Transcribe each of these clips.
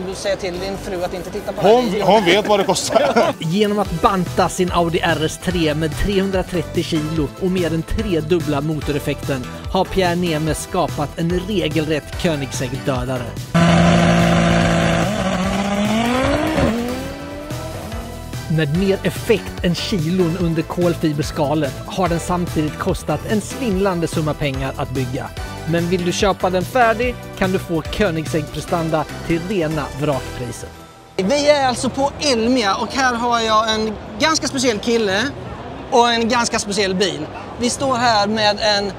Du säger till din fru att inte titta på hon vet vad det kostar. Genom att banta sin Audi RS3 med 330 kilo och mer än tredubbla motoreffekten har Pierre Nemes skapat en regelrätt Koenigsegg-dödare. Med mer effekt än kilon under kolfiberskalet har den samtidigt kostat en svindlande summa pengar att bygga. Men vill du köpa den färdig kan du få Koenigsegg-prestanda till rena vrakpriset. Vi är alltså på Elmia och här har jag en ganska speciell kille och en ganska speciell bil. Vi står här med en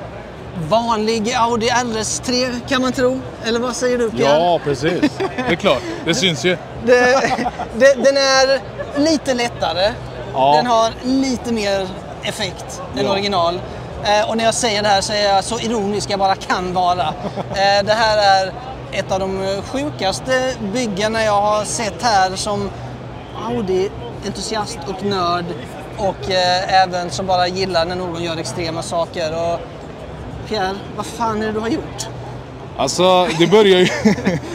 vanlig Audi RS3 kan man tro. Eller vad säger du, Pierre? Ja, precis. Det är klart. Det syns ju. Den är lite lättare. Ja. Den har lite mer effekt än original. Och när jag säger det här så är jag så ironisk jag bara kan vara. Det här är ett av de sjukaste byggena jag har sett här som Audi-entusiast och nörd. Och även som bara gillar när någon gör extrema saker. Och Pierre, vad fan är det du har gjort? Alltså, det börjar ju...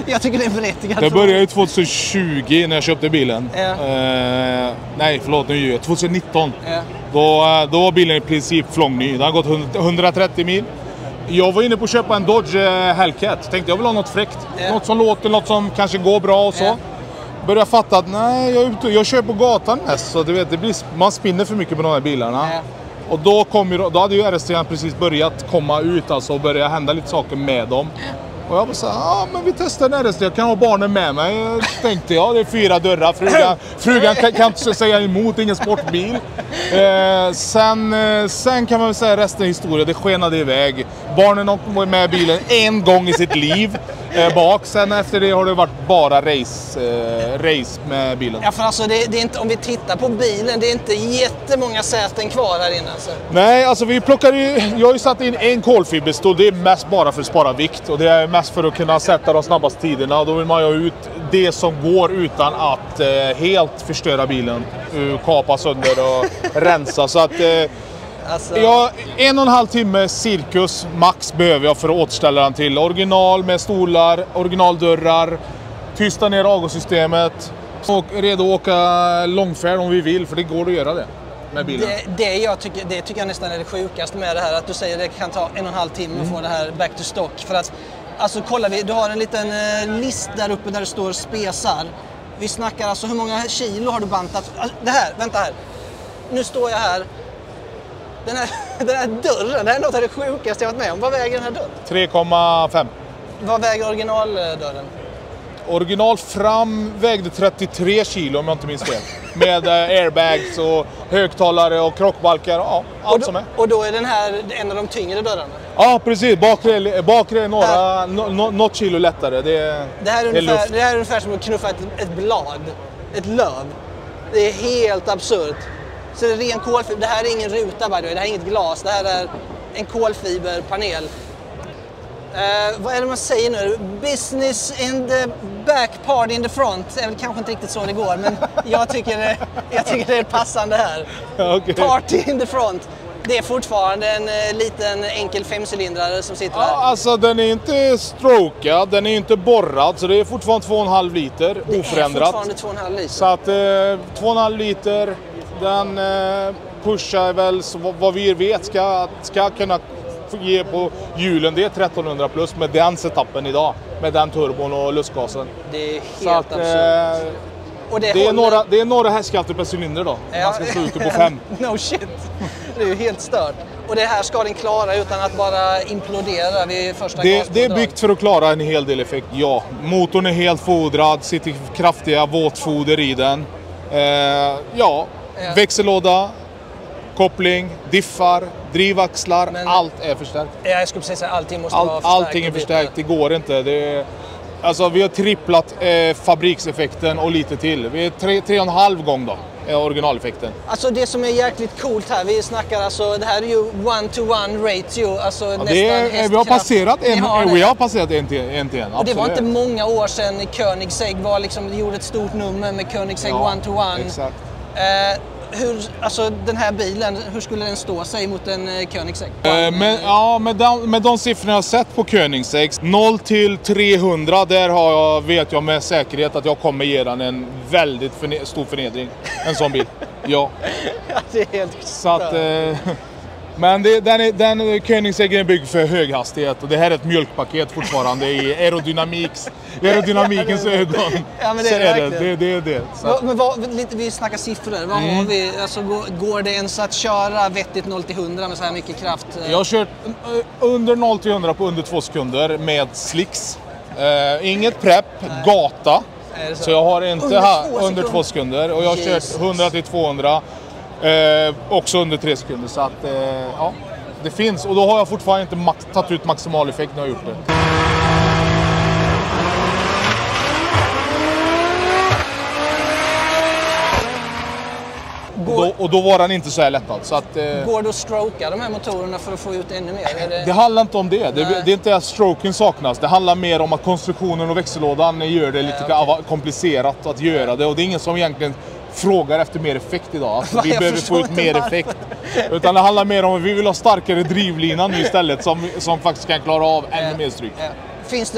Jag tycker det är berättigat. Det började ju 2020 när jag köpte bilen. Nej, förlåt, nu är jag 2019. Då var bilen i princip flångny. Den har gått 130 mil. Jag var inne på att köpa en Dodge Hellcat. Tänkte jag vill ha något fräckt. Något som låter, något som kanske går bra och så. Började fatta att nej, jag kör på gatan mest. Så du vet, man spinner för mycket på de här bilarna. Och då hade ju RS3 precis börjat komma ut alltså, och börja hända lite saker med dem. Och jag bara så här, men vi testar en RS3, jag kan ha barnen med mig. Tänkte jag, det är 4 dörrar. Frugan kan inte säga emot, ingen sportbil. Sen kan man väl säga resten av historien, det skenade iväg. Barnen var med bilen en gång i sitt liv bak. Sen efter det har det varit bara race med bilen. Ja, för alltså det är inte, om vi tittar på bilen, det är inte jättemånga säten kvar här inne. Alltså. Nej, alltså jag har ju satt in en kolfiberstol, det är mest bara för att spara vikt. Och det är mest för att kunna sätta de snabbaste tiderna. Då vill man ju ha ut det som går utan att helt förstöra bilen. Kapa sönder och rensa. Så att... Alltså... 1,5 timme cirkus max behöver jag för att återställa den till original med stolar, originaldörrar, tysta ner avgassystemet och redo att åka långfärd om vi vill, för det går att göra det med bilen. Det tycker jag nästan är det sjukaste med det här, att du säger att det kan ta 1,5 timme att få det här back to stock. För att, alltså kolla, du har en liten list där uppe där det står spesar. Vi snackar alltså, hur många kilo har du bantat? Det här, vänta här. Nu står jag här. Den här dörren, det här är något av det sjukaste jag varit med om. Vad väger den här dörren? 3,5. Vad väger originaldörren? Original fram vägde 33 kilo om jag inte minns fel. Med airbags och högtalare och krockbalkar och allt som är. Och då är den här en av de tyngre dörrarna? Ja, precis. Bakre är något kilo lättare. Det här är ungefär som att knuffa ett blad, ett löv. Det är helt absurt. Så det är ren kolfiber. Det här är ingen ruta, by the way. Det här är inget glas. Det här är en kolfiberpanel. Vad är det man säger nu? Business in the back, party in the front. Det är väl kanske inte riktigt så det går, men jag tycker det är passande här. Okay. Party in the front. Det är fortfarande en liten enkel 5-cylindrare som sitter här. Alltså den är inte strokad, den är inte borrad, så det är fortfarande 2,5 liter oförändrat. Det är fortfarande 2,5 liter. Så att 2,5 liter, den pushar väl vad vi vet ska kunna ge på hjulen. Det är 1300 plus med den setupen idag, med den turbon och lustgasen. Det är helt absurt. Och det är några hästkrafter per cylinder då. Man ska slå ut det på 5. No shit. Det är ju helt stört. Och det här ska den klara utan att bara implodera vid första gaspådrag. Det är byggt för att klara en hel del effekt, ja. Motorn är helt fodrad, sitter kraftiga våtfoder i den. Växellåda, koppling, diffar, drivaxlar, allt är förstärkt. Jag skulle precis säga att allting måste vara förstärkt. Allting är förstärkt, det går inte. Alltså vi har tripplat fabrikseffekten och lite till. Vi är 3,5 gång då, originaleffekten. Alltså det som är jäkligt coolt här, vi snackar alltså, det här är ju 1-to-1 ratio, alltså nästan hästkraft. Vi har passerat en till en. Och det var inte många år sedan Koenigsegg gjorde ett stort nummer med Koenigsegg 1-to-1. Exakt. alltså den här bilen, hur skulle den stå sig mot en Koenigsegg? Med de siffrorna jag har sett på Koenigsegg, 0 till 300, där vet jag med säkerhet att jag kommer ge den en väldigt stor förnedring. En sån bil. Ja. Det är helt så att, men den Koenigsegg är byggd för hög hastighet och det här är ett mjölkpaket fortfarande i aerodynamikens ögon. Ja, men det är det är det. Men vi snackar siffror. Vad har vi? Alltså, går det ens att köra vettigt 0-100 med så här mycket kraft? Jag har kört under 0-100 på under 2 sekunder med slicks. Inget prepp, gata. Så jag har inte under 2 sekunder och jag har kört 100-200. Också under 3 sekunder, så att ja, det finns. Och då har jag fortfarande inte tagit ut maximal effekt när jag har gjort det. Och då var den inte så här lättad. Så att, går det att stroka de här motorerna för att få ut ännu mer? Det handlar inte om det. Det är inte att stroken saknas. Det handlar mer om att konstruktionen och växellådan gör det lite komplicerat att göra det. Och det är ingen som egentligen frågar efter mer effekt idag. Alltså, vi behöver få ut mer effekt. Utan det handlar mer om att vi vill ha starkare drivlina nu istället som faktiskt kan klara av ännu mer stryk. Finns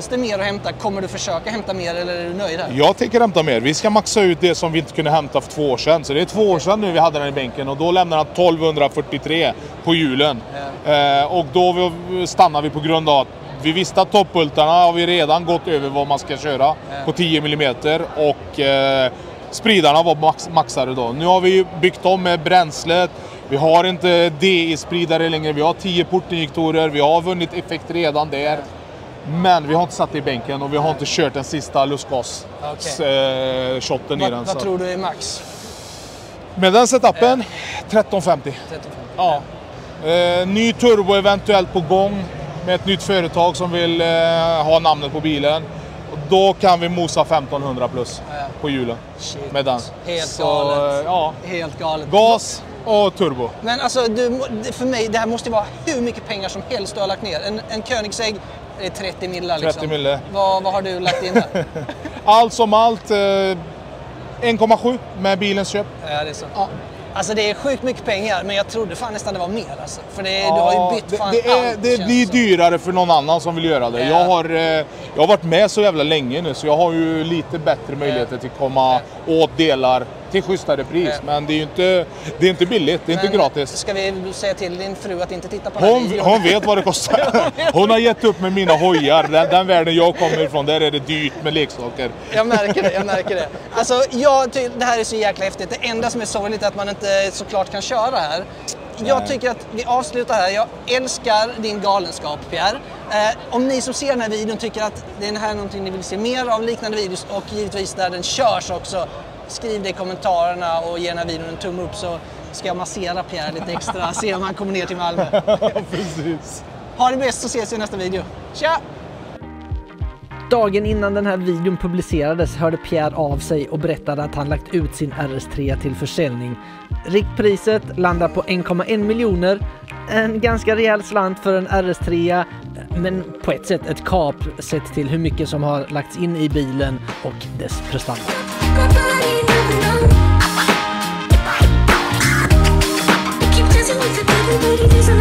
det mer att hämta? Kommer du försöka hämta mer eller är du nöjd här? Jag tänker hämta mer. Vi ska maxa ut det som vi inte kunde hämta för 2 år sedan. Så det är 2 år sedan nu vi hade den i bänken och då lämnade han 1243 på hjulen. Och då stannar vi på grund av att vi visste att toppultarna har vi redan gått över vad man ska köra på 10 mm och spridarna var maxade då. Nu har vi byggt om med bränslet. Vi har inte DI-spridare längre. Vi har 10 portinjektorer. Vi har vunnit effekt redan där. Men vi har inte satt det i bänken och vi har inte kört den sista lustgas-shotten i den. Vad tror du är max? Med den setupen, 1350. Ja. Ny turbo eventuellt på gång med ett nytt företag som vill ha namnet på bilen. Då kan vi mosa 1500 plus på hjulen. Shit. Med den. Helt galet. Ja. Helt galet. Gas och turbo. Men alltså, för mig, det här måste vara hur mycket pengar som helst du har lagt ner. En Koenigsegg är 30 millar liksom. 30 mille. Vad har du lagt in där? Allt som allt 1,7 med bilens köp. Ja, det är så. Ja. Alltså det är sjukt mycket pengar, men jag trodde fan nästan det var mer alltså. För du har ju bytt fan allt. Det blir dyrare för någon annan som vill göra det. Jag har varit med så jävla länge nu så jag har ju lite bättre möjligheter till att komma åt delar till schysstare pris. Men det är ju inte billigt, det är inte gratis. Ska vi säga till din fru att inte titta på hon vet vad det kostar. Hon har gett upp med mina hojar. Den världen jag kommer ifrån, där är det dyrt med leksaker. Jag märker det. Alltså, det här är så jäkla häftigt. Det enda som är sorgligt är att man inte såklart kan köra här. Jag tycker att vi avslutar här. Jag älskar din galenskap, Pierre. Om ni som ser den här videon tycker att det här är någonting ni vill se mer av liknande videos och givetvis där den körs också, skriv det i kommentarerna och ge den här videon en tumme upp så ska jag massera Pierre lite extra, se om han kommer ner till Malmö. Precis. Ha det bäst så ses vi i nästa video. Tja! Dagen innan den här videon publicerades hörde Pierre av sig och berättade att han lagt ut sin RS3 till försäljning. Riktpriset landar på 1,1 miljoner. En ganska rejäl slant för en RS3, men på ett sätt ett kap sett till hur mycket som har lagts in i bilen och dess prestanda. Keep dancing with the devil, but it isn't